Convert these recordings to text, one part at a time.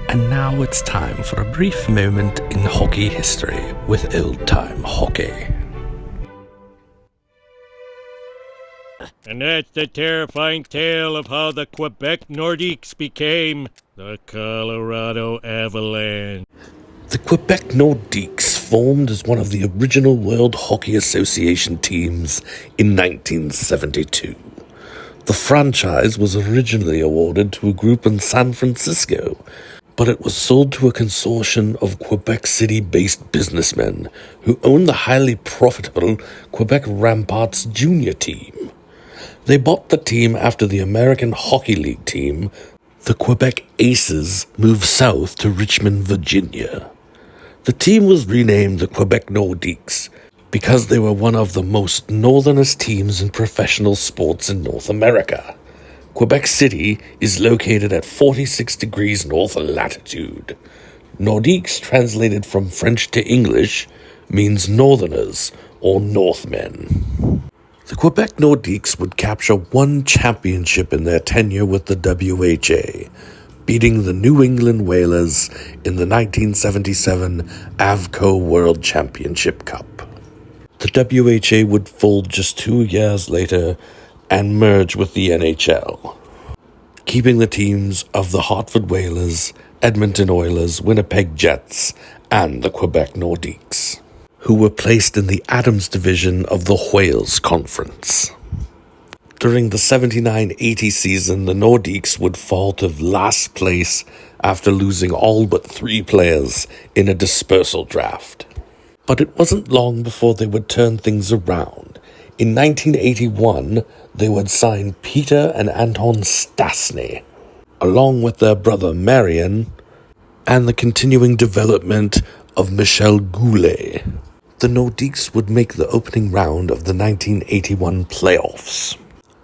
And now it's time for a brief moment in hockey history with old-time hockey. And that's the terrifying tale of how the Quebec Nordiques became the Colorado Avalanche. The Quebec Nordiques formed as one of the original World Hockey Association teams in 1972. The franchise was originally awarded to a group in San Francisco, but it was sold to a consortium of Quebec City-based businessmen who owned the highly profitable Quebec Ramparts junior team. They bought the team after the American Hockey League team, the Quebec Aces, moved south to Richmond, Virginia. The team was renamed the Quebec Nordiques because they were one of the most northernest teams in professional sports in North America. Quebec City is located at 46 degrees north latitude. Nordiques, translated from French to English, means northerners or northmen. The Quebec Nordiques would capture one championship in their tenure with the WHA, beating the New England Whalers in the 1977 Avco World Championship Cup. The WHA would fold just 2 years later and merge with the NHL, keeping the teams of the Hartford Whalers, Edmonton Oilers, Winnipeg Jets, and the Quebec Nordiques, who were placed in the Adams Division of the Wales Conference. During the 79-80 season, the Nordiques would fall to last place after losing all but 3 players in a dispersal draft. But it wasn't long before they would turn things around. In 1981, they would sign Peter and Anton Stastny, along with their brother Marian, and the continuing development of Michel Goulet. The Nordiques would make the opening round of the 1981 playoffs,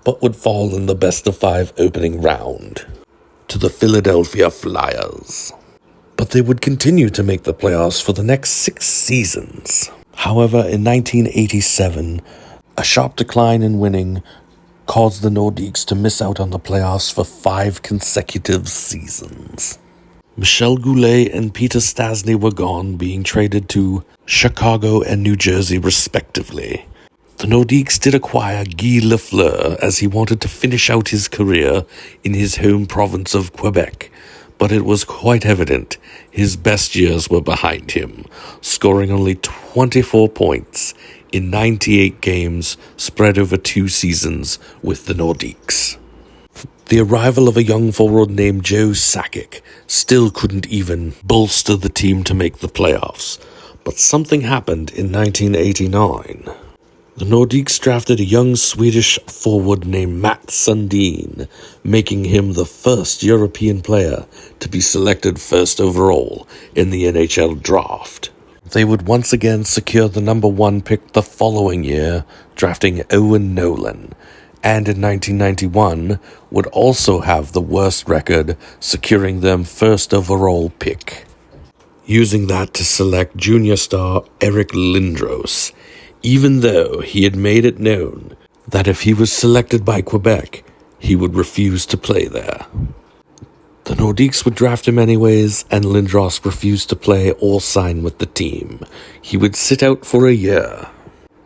but would fall in the best-of-5 opening round to the Philadelphia Flyers. But they would continue to make the playoffs for the next 6 seasons. However, in 1987, a sharp decline in winning caused the Nordiques to miss out on the playoffs for 5 consecutive seasons. Michel Goulet and Peter Stastny were gone, being traded to Chicago and New Jersey respectively. The Nordiques did acquire Guy Lafleur as he wanted to finish out his career in his home province of Quebec, but it was quite evident his best years were behind him, scoring only 24 points in 98 games spread over 2 seasons with the Nordiques. The arrival of a young forward named Joe Sakic still couldn't even bolster the team to make the playoffs, but something happened in 1989. The Nordiques drafted a young Swedish forward named Matt Sundin, making him the first European player to be selected first overall in the NHL draft. They would once again secure the number 1 pick the following year, drafting Owen Nolan, and in 1991 would also have the worst record, securing them first overall pick, using that to select junior star Eric Lindros, even though he had made it known that if he was selected by Quebec, he would refuse to play there. The Nordiques would draft him anyways, and Lindros refused to play or sign with the team. He would sit out for a year.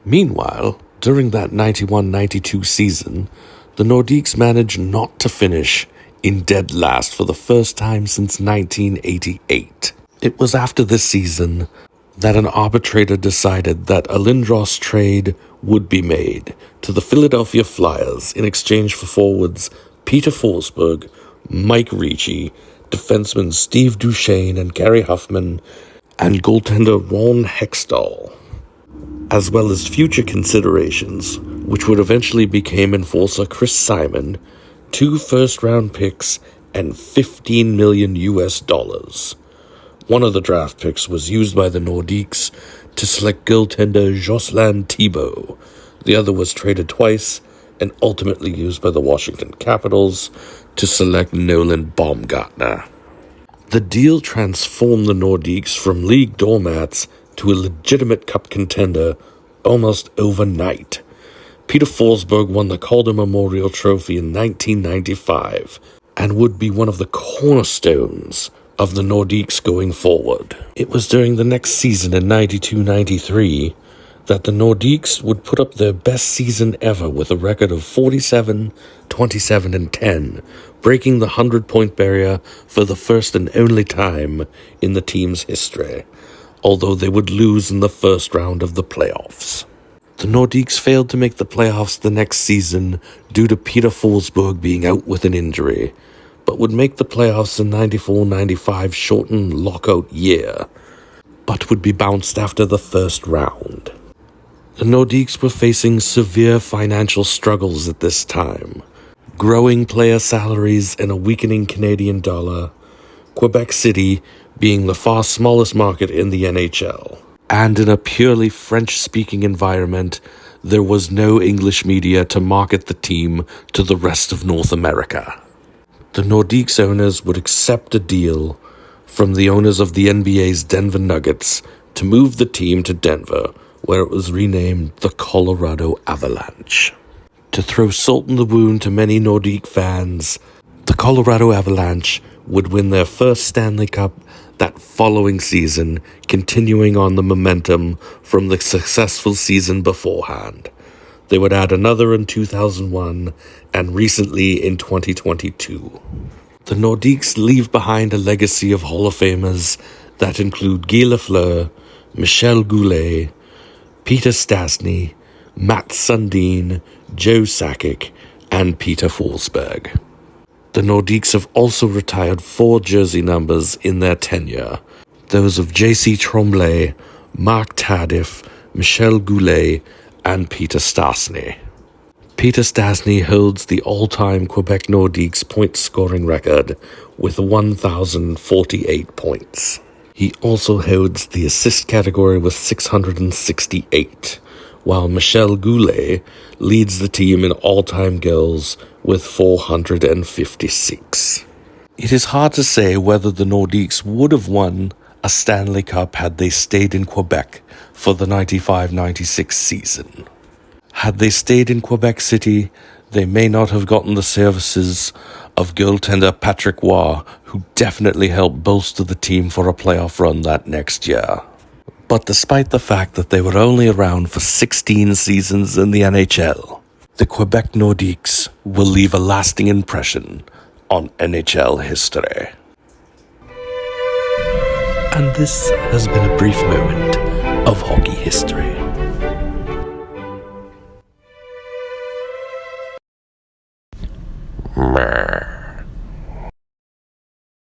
Meanwhile, during that 91-92 season, the Nordiques managed not to finish in dead last for the first time since 1988. It was after this season that an arbitrator decided that a Lindros trade would be made to the Philadelphia Flyers in exchange for forwards Peter Forsberg, Mike Ricci, defensemen Steve Duchesne and Gary Huffman, and goaltender Ron Hextall, as well as future considerations, which would eventually become enforcer Chris Simon, 2 first-round picks, and $15 million. One of the draft picks was used by the Nordiques to select goaltender Jocelyn Thibault. The other was traded twice and ultimately used by the Washington Capitals to select Nolan Baumgartner. The deal transformed the Nordiques from league doormats to a legitimate cup contender almost overnight. Peter Forsberg won the Calder Memorial Trophy in 1995 and would be one of the cornerstones of the Nordiques going forward. It was during the next season in 92-93 that the Nordiques would put up their best season ever with a record of 47, 27, and 10, breaking the 100-point barrier for the first and only time in the team's history, although they would lose in the first round of the playoffs. The Nordiques failed to make the playoffs the next season due to Peter Forsberg being out with an injury, but would make the playoffs in 94-95 shortened lockout year, but would be bounced after the first round. The Nordiques were facing severe financial struggles at this time. Growing player salaries and a weakening Canadian dollar, Quebec City being the far smallest market in the NHL. And in a purely French-speaking environment, there was no English media to market the team to the rest of North America. The Nordiques owners would accept a deal from the owners of the NBA's Denver Nuggets to move the team to Denver, where it was renamed the Colorado Avalanche. To throw salt in the wound to many Nordique fans, the Colorado Avalanche would win their first Stanley Cup that following season, continuing on the momentum from the successful season beforehand. They would add another in 2001 and recently in 2022. The Nordiques leave behind a legacy of Hall of Famers that include Guy Lafleur, Michel Goulet, Peter Stastny, Matt Sundin, Joe Sakic, and Peter Forsberg. The Nordiques have also retired 4 jersey numbers in their tenure, those of J.C. Tremblay, Mark Tardif, Michel Goulet, and Peter Stastny. Peter Stastny holds the all-time Quebec Nordiques point-scoring record with 1,048 points. He also holds the assist category with 668, while Michel Goulet leads the team in all-time goals with 456. It is hard to say whether the Nordiques would have won a Stanley Cup had they stayed in Quebec for the 95-96 season. Had they stayed in Quebec City, they may not have gotten the services of goaltender Patrick Roy, who definitely helped bolster the team for a playoff run that next year. But despite the fact that they were only around for 16 seasons in the NHL, the Quebec Nordiques will leave a lasting impression on NHL history. And this has been a brief moment of hockey history. Meh.